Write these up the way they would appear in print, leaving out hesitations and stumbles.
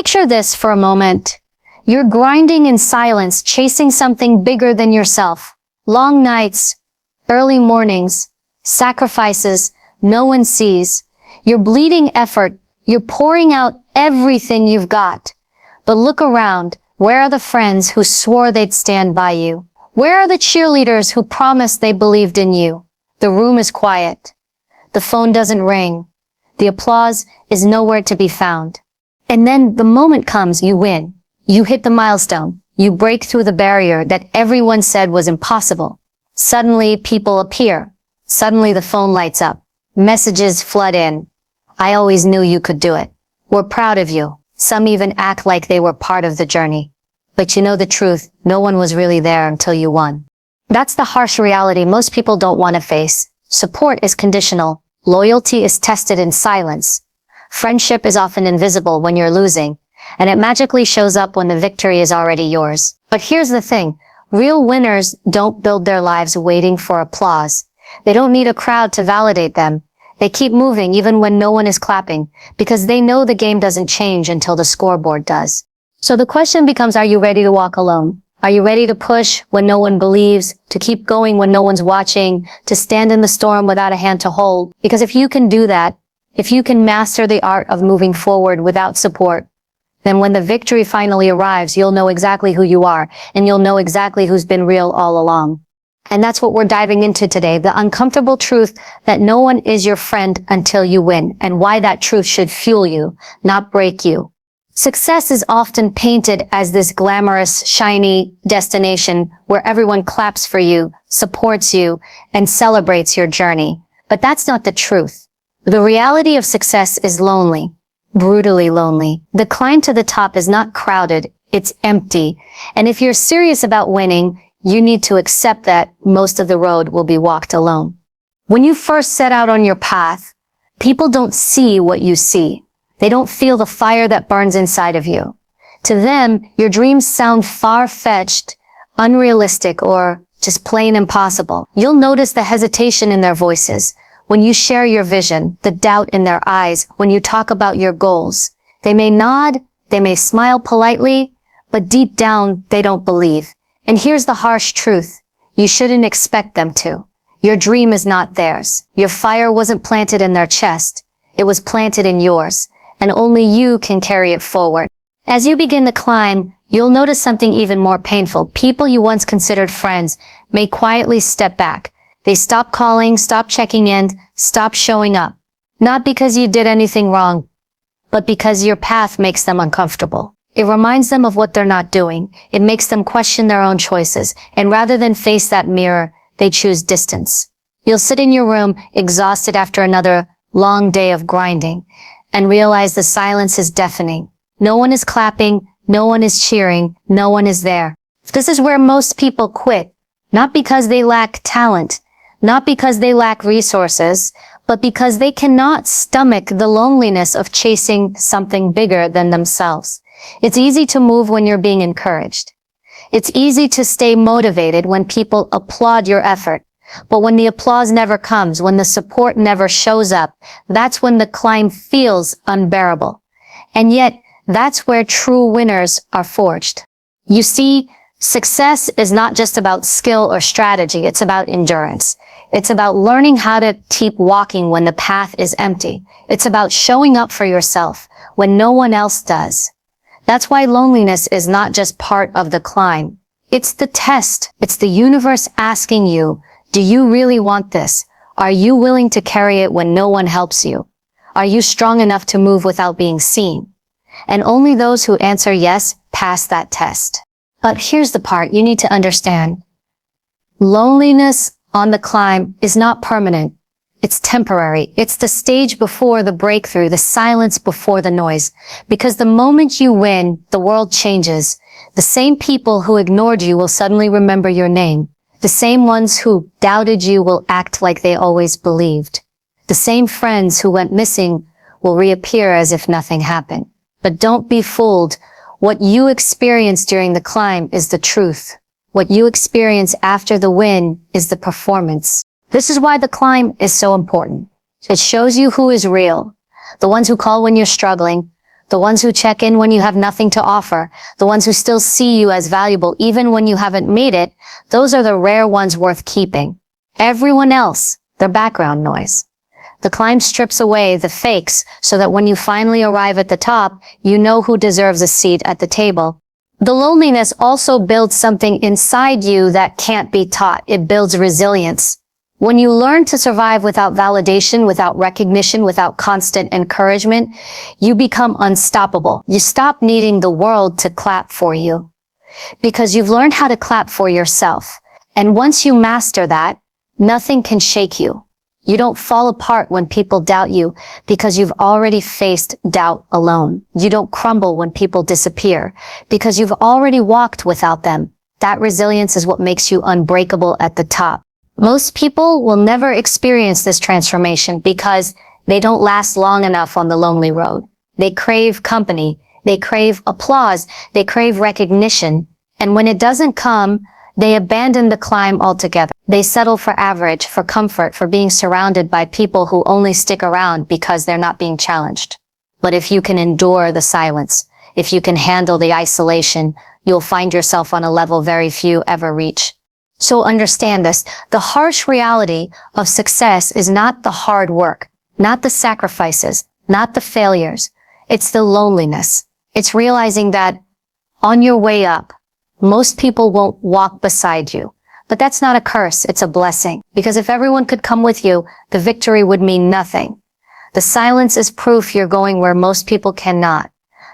Picture this for a moment. You're grinding in silence, chasing something bigger than yourself. Long nights, early mornings, sacrifices, no one sees. You're bleeding effort. You're pouring out everything you've got. But look around. Where are the friends who swore they'd stand by you? Where are the cheerleaders who promised they believed in you? The room is quiet. The phone doesn't ring. The applause is nowhere to be found. And then the moment comes, you win. You hit the milestone. You break through the barrier that everyone said was impossible. Suddenly, people appear. Suddenly, the phone lights up. Messages flood in. I always knew you could do it. We're proud of you. Some even act like they were part of the journey. But you know the truth, no one was really there until you won. That's the harsh reality most people don't want to face. Support is conditional. Loyalty is tested in silence. Friendship is often invisible when you're losing, and it magically shows up when the victory is already yours. But here's the thing. Real winners don't build their lives waiting for applause. They don't need a crowd to validate them. They keep moving even when no one is clapping, because they know the game doesn't change until the scoreboard does. So the question becomes, are you ready to walk alone? Are you ready to push when no one believes, to keep going when no one's watching, to stand in the storm without a hand to hold? Because if you can do that, if you can master the art of moving forward without support, then when the victory finally arrives, you'll know exactly who you are, and you'll know exactly who's been real all along. And that's what we're diving into today, the uncomfortable truth that no one is your friend until you win, and why that truth should fuel you, not break you. Success is often painted as this glamorous, shiny destination where everyone claps for you, supports you, and celebrates your journey. But that's not the truth. The reality of success is lonely, brutally lonely. The climb to the top is not crowded, it's empty. And if you're serious about winning, you need to accept that most of the road will be walked alone. When you first set out on your path, people don't see what you see. They don't feel the fire that burns inside of you. To them, your dreams sound far-fetched, unrealistic, or just plain impossible. You'll notice the hesitation in their voices when you share your vision, the doubt in their eyes when you talk about your goals. They may nod, they may smile politely, but deep down, they don't believe. And here's the harsh truth. You shouldn't expect them to. Your dream is not theirs. Your fire wasn't planted in their chest. It was planted in yours. And only you can carry it forward. As you begin to climb, you'll notice something even more painful. People you once considered friends may quietly step back. They stop calling, stop checking in, stop showing up. Not because you did anything wrong, but because your path makes them uncomfortable. It reminds them of what they're not doing. It makes them question their own choices. And rather than face that mirror, they choose distance. You'll sit in your room, exhausted after another long day of grinding, and realize the silence is deafening. No one is clapping, no one is cheering, no one is there. This is where most people quit, not because they lack talent, not because they lack resources, but because they cannot stomach the loneliness of chasing something bigger than themselves. It's easy to move when you're being encouraged. It's easy to stay motivated when people applaud your effort. But when the applause never comes, when the support never shows up, that's when the climb feels unbearable. And yet, that's where true winners are forged. You see, success is not just about skill or strategy, it's about endurance. It's about learning how to keep walking when the path is empty. It's about showing up for yourself when no one else does. That's why loneliness is not just part of the climb. It's the test. It's the universe asking you, do you really want this? Are you willing to carry it when no one helps you? Are you strong enough to move without being seen? And only those who answer yes pass that test. But here's the part you need to understand. Loneliness on the climb is not permanent. It's temporary. It's the stage before the breakthrough, the silence before the noise. Because the moment you win, the world changes. The same people who ignored you will suddenly remember your name. The same ones who doubted you will act like they always believed. The same friends who went missing will reappear as if nothing happened. But don't be fooled. What you experience during the climb is the truth. What you experience after the win is the performance. This is why the climb is so important. It shows you who is real. The ones who call when you're struggling, The ones who check in when you have nothing to offer, the ones who still see you as valuable even when you haven't made it, those are the rare ones worth keeping. Everyone else, they're background noise. The climb strips away the fakes so that when you finally arrive at the top, you know who deserves a seat at the table. The loneliness also builds something inside you that can't be taught. It builds resilience. When you learn to survive without validation, without recognition, without constant encouragement, you become unstoppable. You stop needing the world to clap for you because you've learned how to clap for yourself. And once you master that, nothing can shake you. You don't fall apart when people doubt you because you've already faced doubt alone. You don't crumble when people disappear because you've already walked without them. That resilience is what makes you unbreakable at the top. Most people will never experience this transformation because they don't last long enough on the lonely road. They crave company. They crave applause. They crave recognition. And when it doesn't come, they abandon the climb altogether. They settle for average, for comfort, for being surrounded by people who only stick around because they're not being challenged. But if you can endure the silence, if you can handle the isolation, you'll find yourself on a level very few ever reach. So understand this, the harsh reality of success is not the hard work, not the sacrifices, not the failures. It's the loneliness. It's realizing that on your way up, most people won't walk beside you. But that's not a curse, it's a blessing. Because if everyone could come with you, the victory would mean nothing. The silence is proof you're going where most people cannot.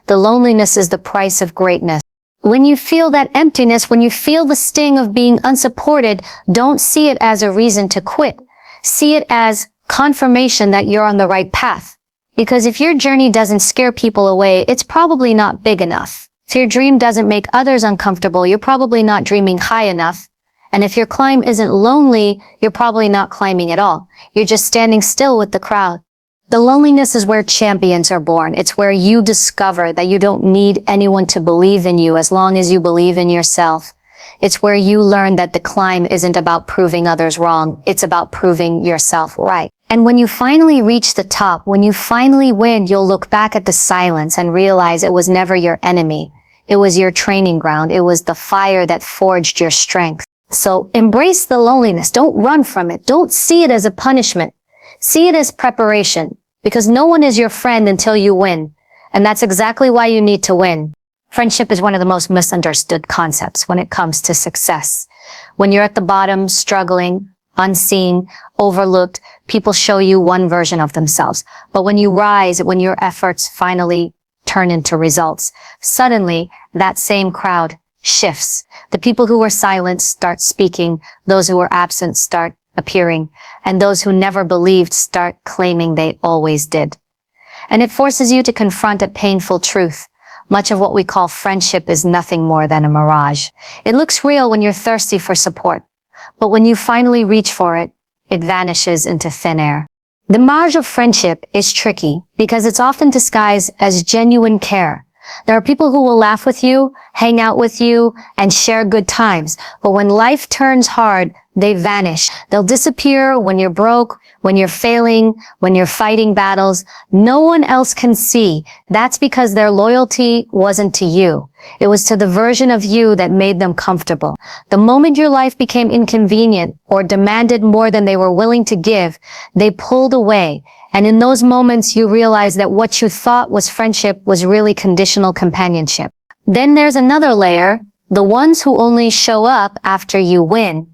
The loneliness is the price of greatness. When you feel that emptiness, when you feel the sting of being unsupported, don't see it as a reason to quit. See it as confirmation that you're on the right path. Because if your journey doesn't scare people away, it's probably not big enough. If your dream doesn't make others uncomfortable, you're probably not dreaming high enough. And if your climb isn't lonely, you're probably not climbing at all. You're just standing still with the crowd. The loneliness is where champions are born. It's where you discover that you don't need anyone to believe in you as long as you believe in yourself. It's where you learn that the climb isn't about proving others wrong. It's about proving yourself right. And when you finally reach the top, when you finally win, you'll look back at the silence and realize it was never your enemy. It was your training ground. It was the fire that forged your strength. So embrace the loneliness. Don't run from it. Don't see it as a punishment. See it as preparation. Because no one is your friend until you win. And that's exactly why you need to win. Friendship is one of the most misunderstood concepts when it comes to success. When you're at the bottom, struggling, unseen, overlooked, people show you one version of themselves. But when you rise, when your efforts finally turn into results, suddenly that same crowd shifts. The people who were silent start speaking. Those who were absent start appearing, and those who never believed start claiming they always did. And it forces you to confront a painful truth. Much of what we call friendship is nothing more than a mirage. It looks real when you're thirsty for support, but when you finally reach for it, it vanishes into thin air. The mirage of friendship is tricky because it's often disguised as genuine care. There are people who will laugh with you, hang out with you, and share good times. But when life turns hard, they vanish. They'll disappear when you're broke, when you're failing, when you're fighting battles. No one else can see. That's because their loyalty wasn't to you. It was to the version of you that made them comfortable. The moment your life became inconvenient or demanded more than they were willing to give, they pulled away. And in those moments, you realize that what you thought was friendship was really conditional companionship. Then there's another layer, the ones who only show up after you win.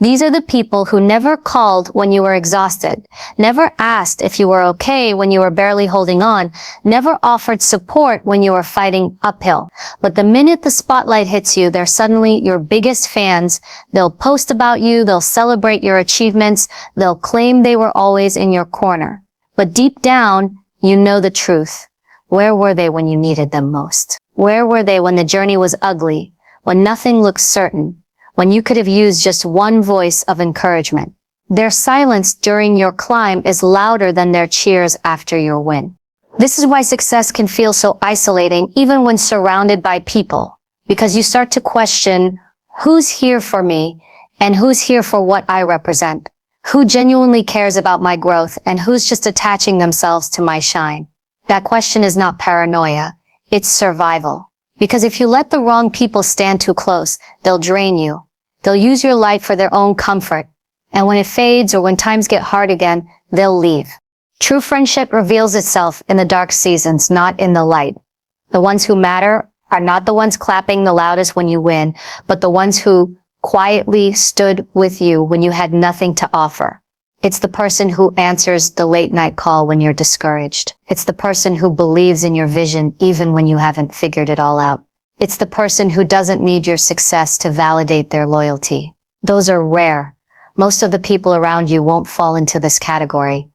These are the people who never called when you were exhausted, never asked if you were okay when you were barely holding on, never offered support when you were fighting uphill. But the minute the spotlight hits you, they're suddenly your biggest fans. They'll post about you, they'll celebrate your achievements, they'll claim they were always in your corner. But deep down, you know the truth. Where were they when you needed them most? Where were they when the journey was ugly, when nothing looked certain, when you could have used just one voice of encouragement? Their silence during your climb is louder than their cheers after your win. This is why success can feel so isolating even when surrounded by people, because you start to question who's here for me and who's here for what I represent. Who genuinely cares about my growth and who's just attaching themselves to my shine. That question is not paranoia. It's survival. Because if you let the wrong people stand too close, they'll drain you. They'll use your light for their own comfort. And when it fades or when times get hard again, they'll leave. True friendship reveals itself in the dark seasons, not in the light. The ones who matter are not the ones clapping the loudest when you win, but the ones who quietly stood with you when you had nothing to offer. It's the person who answers the late night call when you're discouraged. It's the person who believes in your vision even when you haven't figured it all out. It's the person who doesn't need your success to validate their loyalty. Those are rare. Most of the people around you won't fall into this category.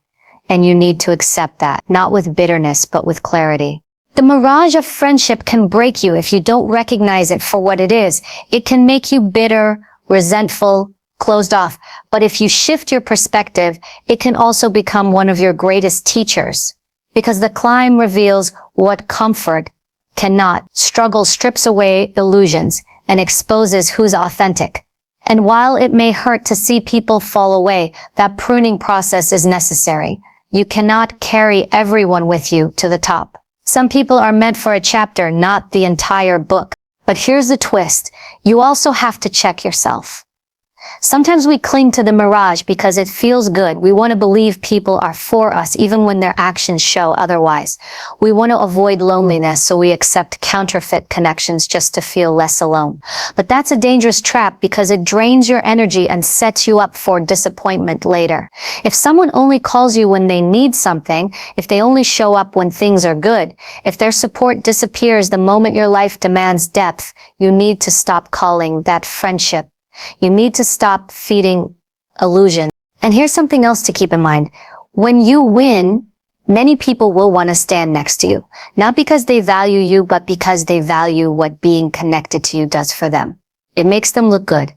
And you need to accept that, not with bitterness, but with clarity. The mirage of friendship can break you if you don't recognize it for what it is. It can make you bitter, resentful, closed off. But if you shift your perspective, it can also become one of your greatest teachers. Because the climb reveals what comfort cannot. Struggle strips away illusions and exposes who's authentic. And while it may hurt to see people fall away, that pruning process is necessary. You cannot carry everyone with you to the top. Some people are meant for a chapter, not the entire book. But here's the twist. You also have to check yourself. Sometimes we cling to the mirage because it feels good. We want to believe people are for us even when their actions show otherwise. We want to avoid loneliness, so we accept counterfeit connections just to feel less alone. But that's a dangerous trap because it drains your energy and sets you up for disappointment later. If someone only calls you when they need something, if they only show up when things are good, if their support disappears the moment your life demands depth, you need to stop calling that friendship. You need to stop feeding illusion. And here's something else to keep in mind. When you win, many people will want to stand next to you. Not because they value you, but because they value what being connected to you does for them. It makes them look good.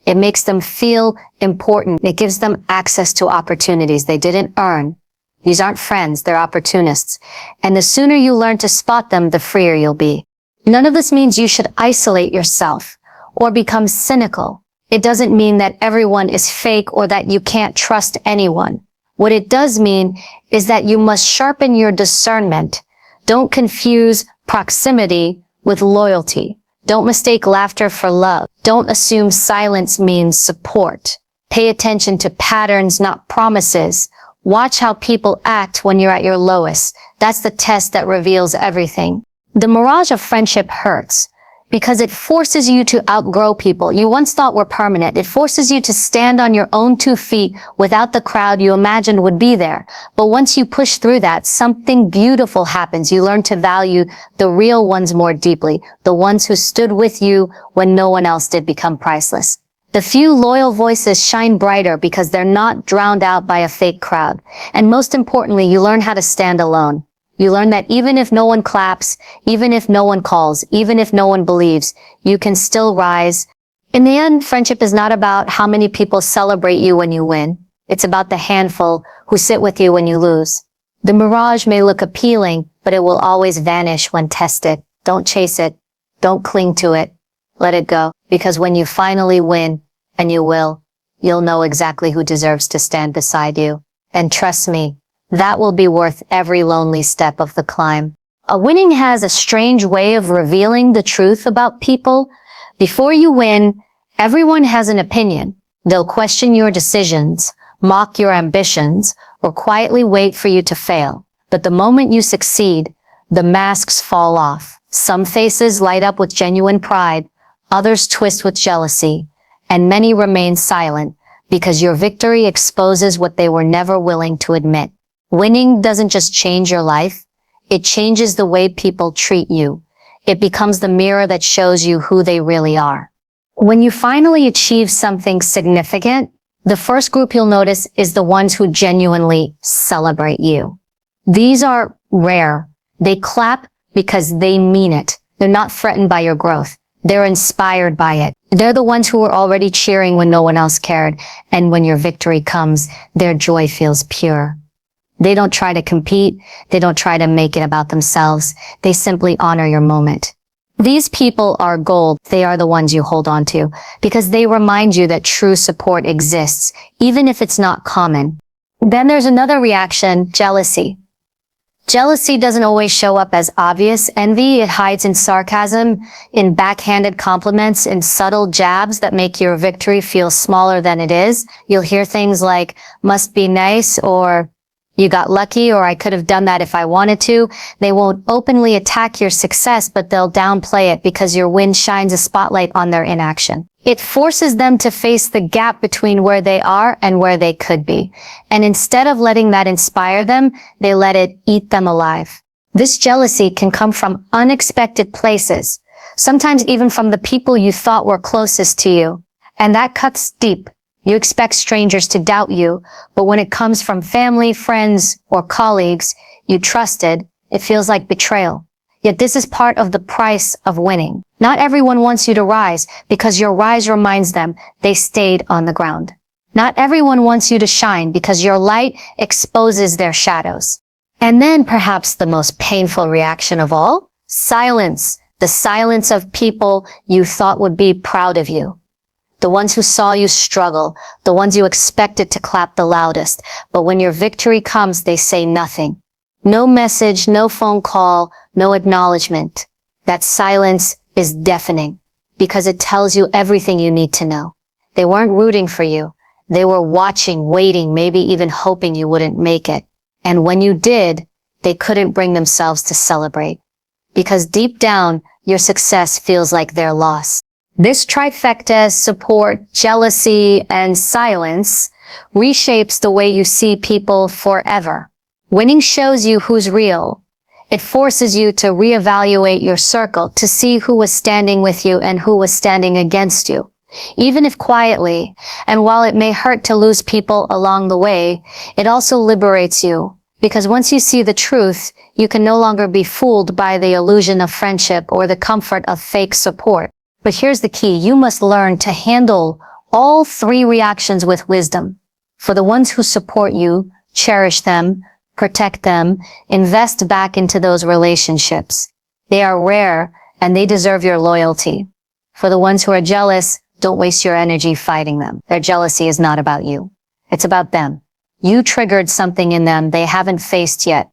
It makes them feel important. It gives them access to opportunities they didn't earn. These aren't friends, they're opportunists. And the sooner you learn to spot them, the freer you'll be. None of this means you should isolate yourself or become cynical. It doesn't mean that everyone is fake or that you can't trust anyone. What it does mean is that you must sharpen your discernment. Don't confuse proximity with loyalty. Don't mistake laughter for love. Don't assume silence means support. Pay attention to patterns, not promises. Watch how people act when you're at your lowest. That's the test that reveals everything. The mirage of friendship hurts because it forces you to outgrow people you once thought were permanent. It forces you to stand on your own 2 feet without the crowd you imagined would be there. But once you push through that, something beautiful happens. You learn to value the real ones more deeply. The ones who stood with you when no one else did become priceless. The few loyal voices shine brighter because they're not drowned out by a fake crowd. And most importantly, you learn how to stand alone. You learn that even if no one claps, even if no one calls, even if no one believes, you can still rise. In the end, friendship is not about how many people celebrate you when you win. It's about the handful who sit with you when you lose. The mirage may look appealing, but it will always vanish when tested. Don't chase it. Don't cling to it. Let it go. Because when you finally win, and you will, you'll know exactly who deserves to stand beside you. And trust me, that will be worth every lonely step of the climb. Winning has a strange way of revealing the truth about people. Before you win, everyone has an opinion. They'll question your decisions, mock your ambitions, or quietly wait for you to fail. But the moment you succeed, the masks fall off. Some faces light up with genuine pride, others twist with jealousy, and many remain silent because your victory exposes what they were never willing to admit. Winning doesn't just change your life, it changes the way people treat you. It becomes the mirror that shows you who they really are. When you finally achieve something significant, the first group you'll notice is the ones who genuinely celebrate you. These are rare. They clap because they mean it. They're not threatened by your growth. They're inspired by it. They're the ones who were already cheering when no one else cared. And when your victory comes, their joy feels pure. They don't try to compete. They don't try to make it about themselves. They simply honor your moment. These people are gold. They are the ones you hold on to because they remind you that true support exists, even if it's not common. Then there's another reaction, jealousy. Jealousy doesn't always show up as obvious envy. It hides in sarcasm, in backhanded compliments, in subtle jabs that make your victory feel smaller than it is. You'll hear things like, must be nice, or you got lucky, or I could have done that if I wanted to. They won't openly attack your success, but they'll downplay it because your win shines a spotlight on their inaction. It forces them to face the gap between where they are and where they could be. And instead of letting that inspire them, they let it eat them alive. This jealousy can come from unexpected places, sometimes even from the people you thought were closest to you. And that cuts deep. You expect strangers to doubt you, but when it comes from family, friends, or colleagues you trusted, it feels like betrayal. Yet this is part of the price of winning. Not everyone wants you to rise because your rise reminds them they stayed on the ground. Not everyone wants you to shine because your light exposes their shadows. And then perhaps the most painful reaction of all, silence. The silence of people you thought would be proud of you. The ones who saw you struggle, the ones you expected to clap the loudest. But when your victory comes, they say nothing. No message, no phone call, no acknowledgement. That silence is deafening because it tells you everything you need to know. They weren't rooting for you. They were watching, waiting, maybe even hoping you wouldn't make it. And when you did, they couldn't bring themselves to celebrate. Because deep down, your success feels like their loss. This trifecta, support, jealousy, and silence, reshapes the way you see people forever. Winning shows you who's real. It forces you to reevaluate your circle, to see who was standing with you and who was standing against you, even if quietly. And while it may hurt to lose people along the way, it also liberates you. Because once you see the truth, you can no longer be fooled by the illusion of friendship or the comfort of fake support. But here's the key. You must learn to handle all three reactions with wisdom. For the ones who support you, cherish them, protect them, invest back into those relationships. They are rare and they deserve your loyalty. For the ones who are jealous, don't waste your energy fighting them. Their jealousy is not about you. It's about them. You triggered something in them they haven't faced yet.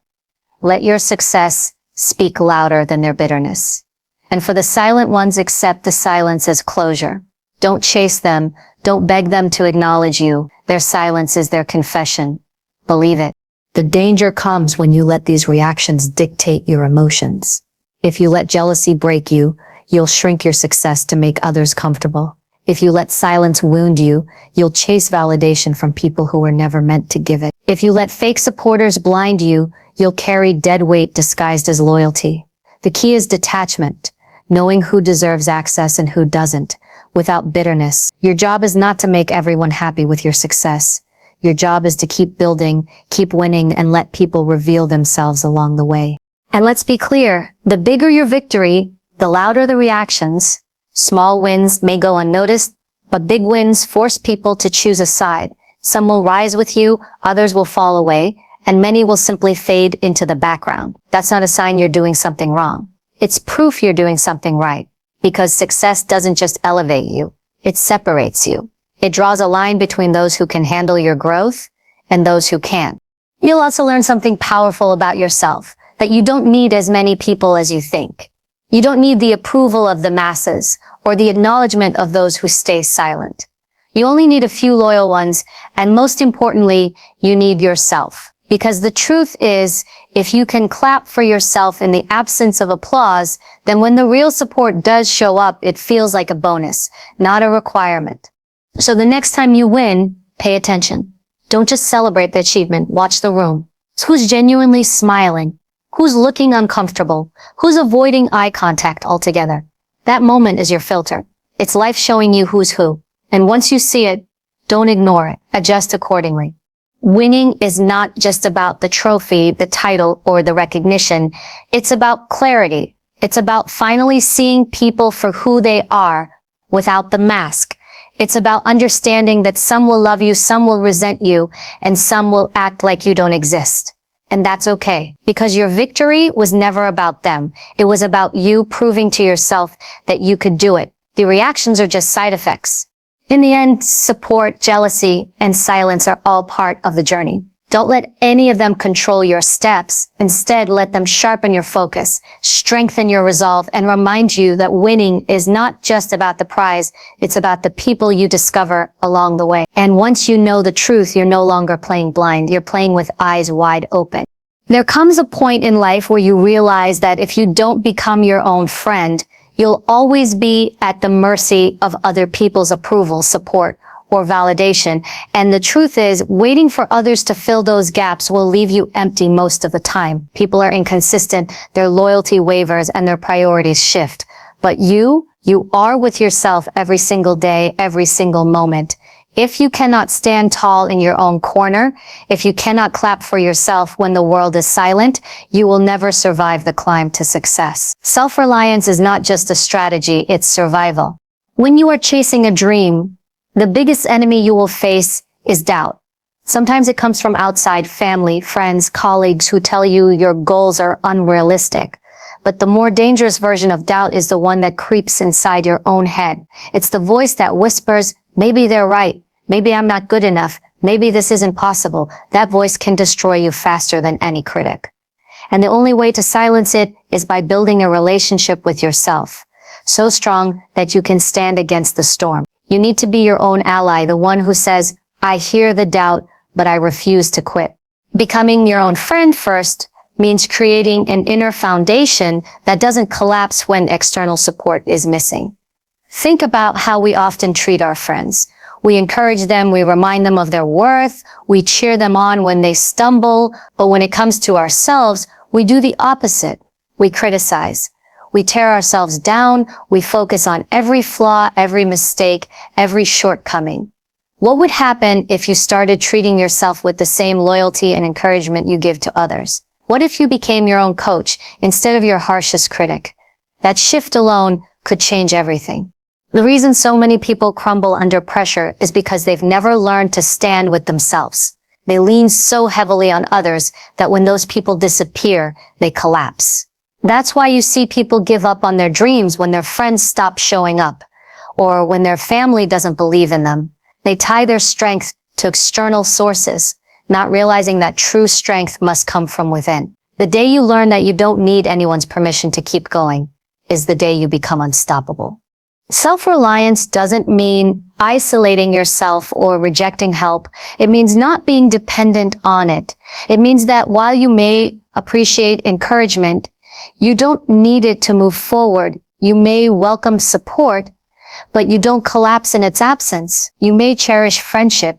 Let your success speak louder than their bitterness. And for the silent ones, accept the silence as closure. Don't chase them. Don't beg them to acknowledge you. Their silence is their confession. Believe it. The danger comes when you let these reactions dictate your emotions. If you let jealousy break you, you'll shrink your success to make others comfortable. If you let silence wound you, you'll chase validation from people who were never meant to give it. If you let fake supporters blind you, you'll carry dead weight disguised as loyalty. The key is detachment, knowing who deserves access and who doesn't, without bitterness. Your job is not to make everyone happy with your success. Your job is to keep building, keep winning, and let people reveal themselves along the way. And let's be clear, the bigger your victory, the louder the reactions. Small wins may go unnoticed, but big wins force people to choose a side. Some will rise with you, others will fall away, and many will simply fade into the background. That's not a sign you're doing something wrong. It's proof you're doing something right, because success doesn't just elevate you, it separates you. It draws a line between those who can handle your growth and those who can't. You'll also learn something powerful about yourself, that you don't need as many people as you think. You don't need the approval of the masses or the acknowledgement of those who stay silent. You only need a few loyal ones, and most importantly, you need yourself. Because the truth is, if you can clap for yourself in the absence of applause, then when the real support does show up, it feels like a bonus, not a requirement. So the next time you win, pay attention. Don't just celebrate the achievement, watch the room. Who's genuinely smiling? Who's looking uncomfortable? Who's avoiding eye contact altogether? That moment is your filter. It's life showing you who's who. And once you see it, don't ignore it. Adjust accordingly. Winning is not just about the trophy, the title, or the recognition. It's about clarity. It's about finally seeing people for who they are without the mask. It's about understanding that some will love you, some will resent you, and some will act like you don't exist. And that's okay, because your victory was never about them. It was about you proving to yourself that you could do it. The reactions are just side effects. In the end, support, jealousy, and silence are all part of the journey. Don't let any of them control your steps. Instead, let them sharpen your focus, strengthen your resolve, and remind you that winning is not just about the prize, it's about the people you discover along the way. And once you know the truth, you're no longer playing blind, you're playing with eyes wide open. There comes a point in life where you realize that if you don't become your own friend, you'll always be at the mercy of other people's approval, support, or validation. And the truth is, waiting for others to fill those gaps will leave you empty most of the time. People are inconsistent, their loyalty wavers, and their priorities shift. But you are with yourself every single day, every single moment. If you cannot stand tall in your own corner, if you cannot clap for yourself when the world is silent, you will never survive the climb to success. Self-reliance is not just a strategy, it's survival. When you are chasing a dream, the biggest enemy you will face is doubt. Sometimes it comes from outside, family, friends, colleagues who tell you your goals are unrealistic. But the more dangerous version of doubt is the one that creeps inside your own head. It's the voice that whispers, maybe they're right. Maybe I'm not good enough. Maybe this isn't possible. That voice can destroy you faster than any critic. And the only way to silence it is by building a relationship with yourself, so strong that you can stand against the storm. You need to be your own ally, the one who says, I hear the doubt, but I refuse to quit. Becoming your own friend first means creating an inner foundation that doesn't collapse when external support is missing. Think about how we often treat our friends. We encourage them, we remind them of their worth, we cheer them on when they stumble, but when it comes to ourselves, we do the opposite. We criticize. We tear ourselves down, we focus on every flaw, every mistake, every shortcoming. What would happen if you started treating yourself with the same loyalty and encouragement you give to others? What if you became your own coach instead of your harshest critic? That shift alone could change everything. The reason so many people crumble under pressure is because they've never learned to stand with themselves. They lean so heavily on others that when those people disappear, they collapse. That's why you see people give up on their dreams when their friends stop showing up, or when their family doesn't believe in them. They tie their strength to external sources, not realizing that true strength must come from within. The day you learn that you don't need anyone's permission to keep going is the day you become unstoppable. Self-reliance doesn't mean isolating yourself or rejecting help. It means not being dependent on it. It means that while you may appreciate encouragement, you don't need it to move forward. You may welcome support, but you don't collapse in its absence. You may cherish friendship,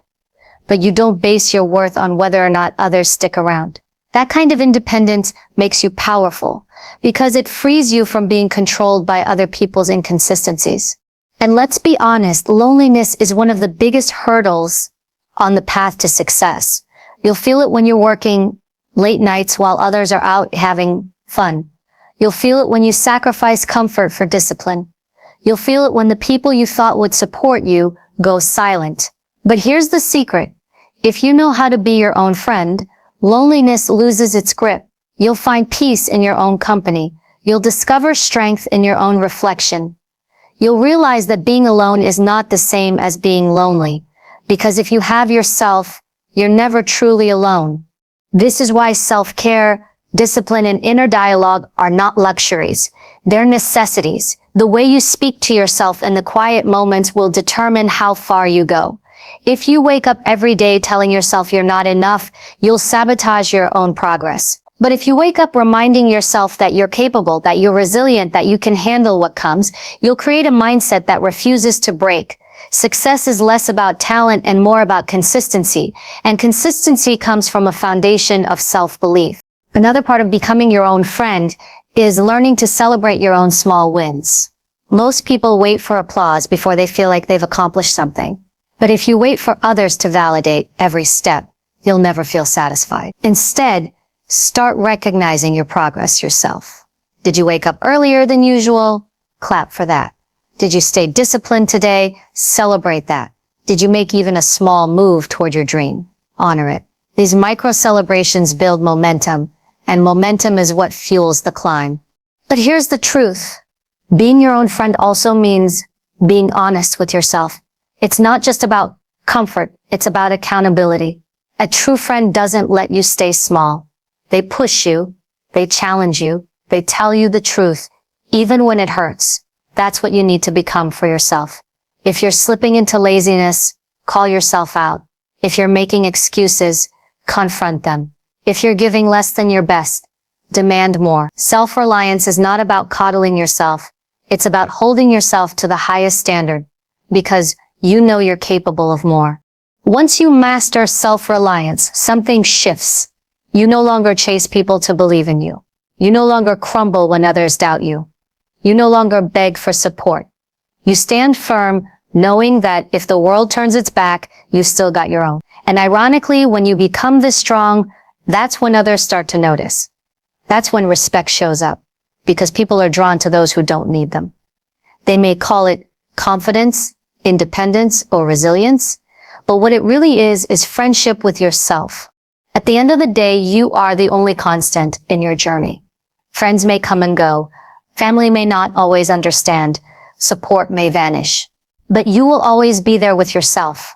but you don't base your worth on whether or not others stick around. That kind of independence makes you powerful because it frees you from being controlled by other people's inconsistencies. And let's be honest, loneliness is one of the biggest hurdles on the path to success. You'll feel it when you're working late nights while others are out having fun. You'll feel it when you sacrifice comfort for discipline. You'll feel it when the people you thought would support you go silent. But here's the secret. If you know how to be your own friend, loneliness loses its grip. You'll find peace in your own company. You'll discover strength in your own reflection. You'll realize that being alone is not the same as being lonely. Because if you have yourself, you're never truly alone. This is why self-care, discipline, and inner dialogue are not luxuries. They're necessities. The way you speak to yourself in the quiet moments will determine how far you go. If you wake up every day telling yourself you're not enough, you'll sabotage your own progress. But if you wake up reminding yourself that you're capable, that you're resilient, that you can handle what comes, you'll create a mindset that refuses to break. Success is less about talent and more about consistency. And consistency comes from a foundation of self-belief. Another part of becoming your own friend is learning to celebrate your own small wins. Most people wait for applause before they feel like they've accomplished something. But if you wait for others to validate every step, you'll never feel satisfied. Instead, start recognizing your progress yourself. Did you wake up earlier than usual? Clap for that. Did you stay disciplined today? Celebrate that. Did you make even a small move toward your dream? Honor it. These micro celebrations build momentum, and momentum is what fuels the climb. But here's the truth. Being your own friend also means being honest with yourself. It's not just about comfort, it's about accountability. A true friend doesn't let you stay small. They push you, they challenge you, they tell you the truth, even when it hurts. That's what you need to become for yourself. If you're slipping into laziness, call yourself out. If you're making excuses, confront them. If you're giving less than your best, demand more. Self-reliance is not about coddling yourself. It's about holding yourself to the highest standard, because you know you're capable of more. Once you master self-reliance, something shifts. You no longer chase people to believe in you. You no longer crumble when others doubt you. You no longer beg for support. You stand firm, knowing that if the world turns its back, you still got your own. And ironically, when you become this strong, that's when others start to notice. That's when respect shows up, because people are drawn to those who don't need them. They may call it confidence, independence, or resilience, but what it really is friendship with yourself. At the end of the day, you are the only constant in your journey. Friends may come and go. Family may not always understand. Support may vanish. But you will always be there with yourself.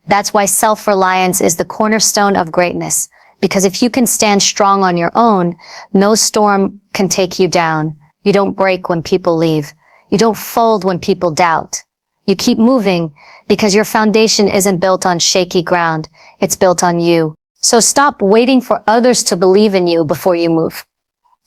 That's why self-reliance is the cornerstone of greatness. Because if you can stand strong on your own, no storm can take you down. You don't break when people leave. You don't fold when people doubt. You keep moving because your foundation isn't built on shaky ground. It's built on you. So stop waiting for others to believe in you before you move.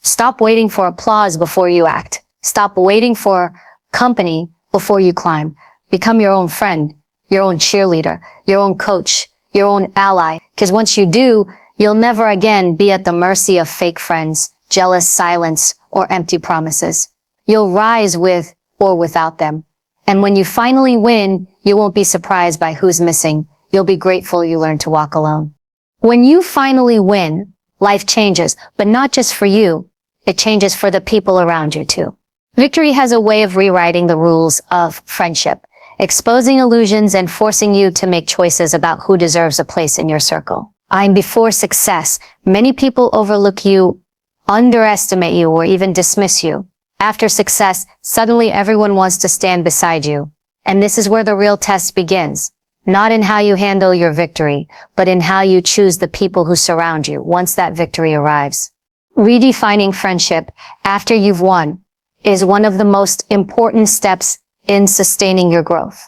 Stop waiting for applause before you act. Stop waiting for company before you climb. Become your own friend, your own cheerleader, your own coach, your own ally. Because once you do, you'll never again be at the mercy of fake friends, jealous silence, or empty promises. You'll rise with or without them. And when you finally win, you won't be surprised by who's missing. You'll be grateful you learned to walk alone. When you finally win, life changes, but not just for you. It changes for the people around you too. Victory has a way of rewriting the rules of friendship, exposing illusions and forcing you to make choices about who deserves a place in your circle. Before success, many people overlook you, underestimate you, or even dismiss you. After success, suddenly everyone wants to stand beside you. And this is where the real test begins. Not in how you handle your victory, but in how you choose the people who surround you once that victory arrives. Redefining friendship after you've won is one of the most important steps in sustaining your growth.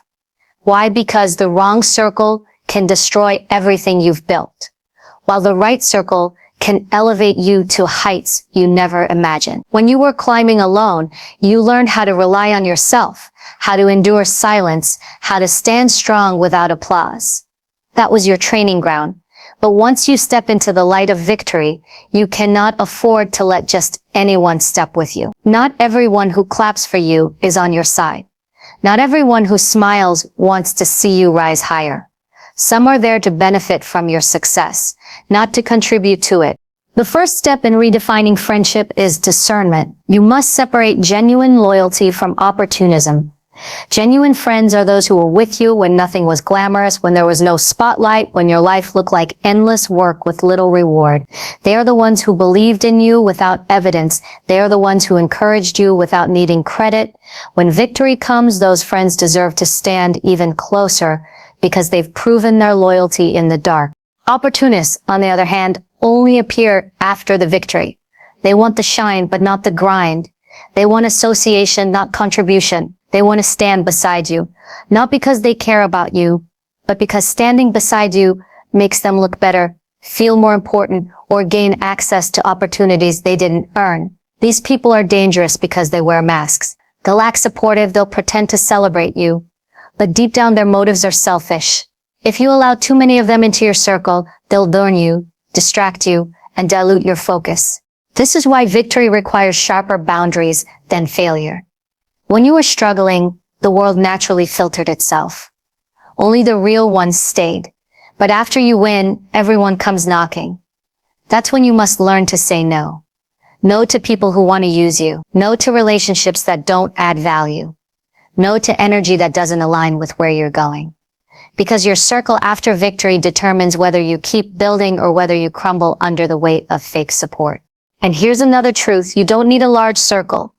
Why? Because the wrong circle can destroy everything you've built, while the right circle can elevate you to heights you never imagined. When you were climbing alone, you learned how to rely on yourself, how to endure silence, how to stand strong without applause. That was your training ground. But once you step into the light of victory, you cannot afford to let just anyone step with you. Not everyone who claps for you is on your side. Not everyone who smiles wants to see you rise higher. Some are there to benefit from your success, not to contribute to it. The first step in redefining friendship is discernment. You must separate genuine loyalty from opportunism. Genuine friends are those who were with you when nothing was glamorous, when there was no spotlight, when your life looked like endless work with little reward. They are the ones who believed in you without evidence. They are the ones who encouraged you without needing credit. When victory comes, those friends deserve to stand even closer because they've proven their loyalty in the dark. Opportunists, on the other hand, only appear after the victory. They want the shine, but not the grind. They want association, not contribution. They want to stand beside you, not because they care about you, but because standing beside you makes them look better, feel more important, or gain access to opportunities they didn't earn. These people are dangerous because they wear masks. They'll act supportive, they'll pretend to celebrate you, but deep down their motives are selfish. If you allow too many of them into your circle, they'll burn you, distract you, and dilute your focus. This is why victory requires sharper boundaries than failure. When you were struggling, the world naturally filtered itself. Only the real ones stayed. But after you win, everyone comes knocking. That's when you must learn to say no. No to people who want to use you. No to relationships that don't add value. No to energy that doesn't align with where you're going. Because your circle after victory determines whether you keep building or whether you crumble under the weight of fake support. And here's another truth. You don't need a large circle.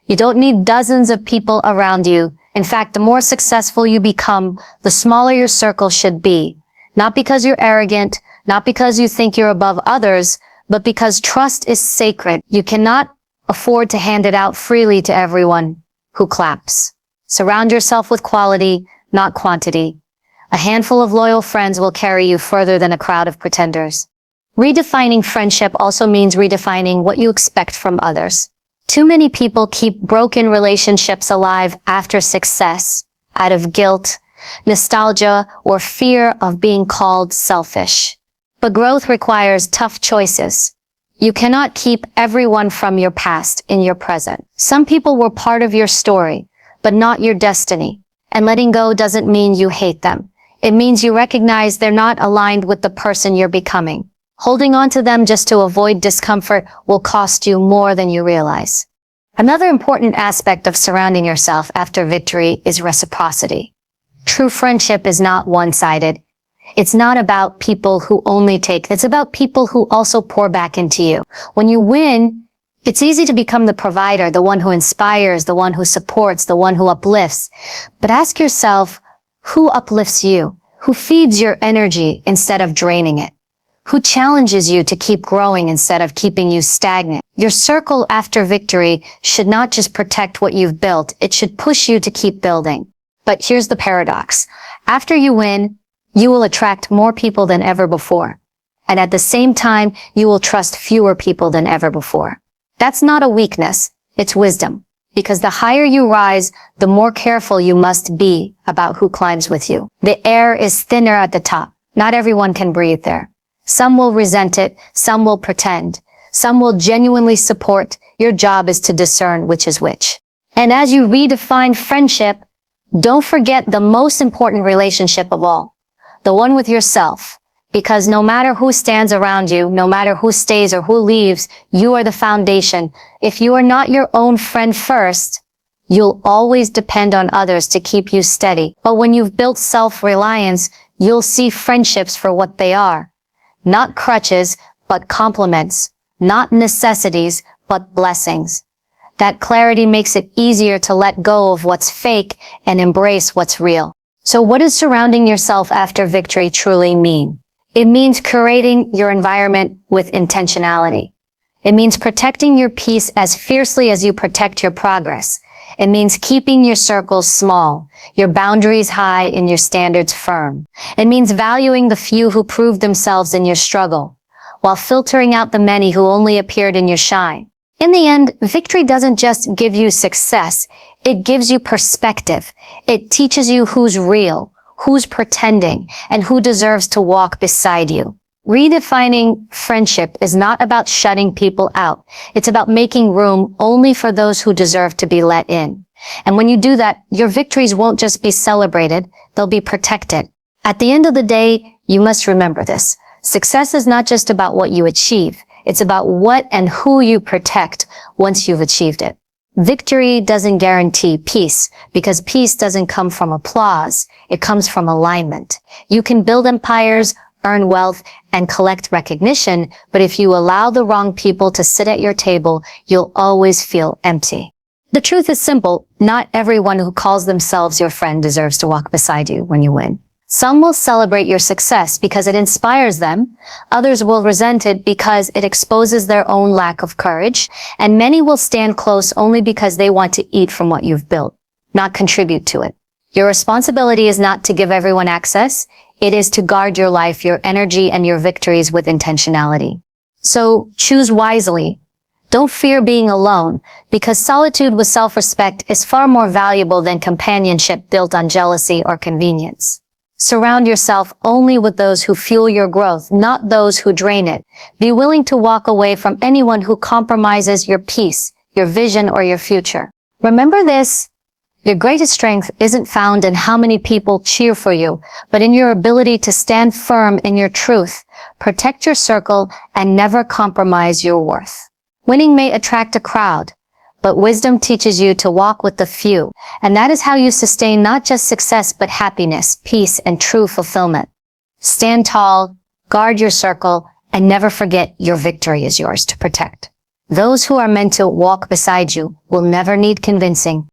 You don't need dozens of people around you. In fact, the more successful you become, the smaller your circle should be. Not because you're arrogant, Not because you think you're above others, but because trust is sacred. You cannot afford to hand it out freely to everyone who claps. Surround yourself with quality, not quantity. A handful of loyal friends will carry you further than a crowd of pretenders. Redefining friendship also means redefining what you expect from others. Too many people keep broken relationships alive after success, out of guilt, nostalgia, or fear of being called selfish. But growth requires tough choices. You cannot keep everyone from your past in your present. Some people were part of your story, but not your destiny. And letting go doesn't mean you hate them. It means you recognize they're not aligned with the person you're becoming. Holding on to them just to avoid discomfort will cost you more than you realize. Another important aspect of surrounding yourself after victory is reciprocity. True friendship is not one-sided. It's not about people who only take. It's about people who also pour back into you. When you win, it's easy to become the provider, the one who inspires, the one who supports, the one who uplifts. But ask yourself, who uplifts you? Who feeds your energy instead of draining it? Who challenges you to keep growing instead of keeping you stagnant? Your circle after victory should not just protect what you've built. It should push you to keep building. But here's the paradox. After you win, you will attract more people than ever before. And at the same time, you will trust fewer people than ever before. That's not a weakness. It's wisdom. Because the higher you rise, the more careful you must be about who climbs with you. The air is thinner at the top. Not everyone can breathe there. Some will resent it. Some will pretend. Some will genuinely support. Your job is to discern which is which. And as you redefine friendship, don't forget the most important relationship of all. The one with yourself. Because no matter who stands around you, no matter who stays or who leaves, you are the foundation. If you are not your own friend first, you'll always depend on others to keep you steady. But when you've built self-reliance, you'll see friendships for what they are. Not crutches, but complements. Not necessities, but blessings. That clarity makes it easier to let go of what's fake and embrace what's real. So what does surrounding yourself after victory truly mean? It means curating your environment with intentionality. It means protecting your peace as fiercely as you protect your progress. It means keeping your circles small, your boundaries high, and your standards firm. It means valuing the few who prove themselves in your struggle, while filtering out the many who only appeared in your shine. In the end, victory doesn't just give you success, it gives you perspective. It teaches you who's real, who's pretending, and who deserves to walk beside you. Redefining friendship is not about shutting people out. It's about making room only for those who deserve to be let in. And when you do that, your victories won't just be celebrated, they'll be protected. At the end of the day, you must remember this. Success is not just about what you achieve. It's about what and who you protect once you've achieved it. Victory doesn't guarantee peace, because peace doesn't come from applause. It comes from alignment. You can build empires, earn wealth, and collect recognition, but if you allow the wrong people to sit at your table, you'll always feel empty. The truth is simple. Not everyone who calls themselves your friend deserves to walk beside you when you win. Some will celebrate your success because it inspires them. Others will resent it because it exposes their own lack of courage. And many will stand close only because they want to eat from what you've built, not contribute to it. Your responsibility is not to give everyone access. It is to guard your life, your energy, and your victories with intentionality. So choose wisely. Don't fear being alone, because solitude with self-respect is far more valuable than companionship built on jealousy or convenience. Surround yourself only with those who fuel your growth, not those who drain it. Be willing to walk away from anyone who compromises your peace, your vision, or your future. Remember this. Your greatest strength isn't found in how many people cheer for you, but in your ability to stand firm in your truth, protect your circle, and never compromise your worth. Winning may attract a crowd, but wisdom teaches you to walk with the few, and that is how you sustain not just success, but happiness, peace, and true fulfillment. Stand tall, guard your circle, and never forget your victory is yours to protect. Those who are meant to walk beside you will never need convincing.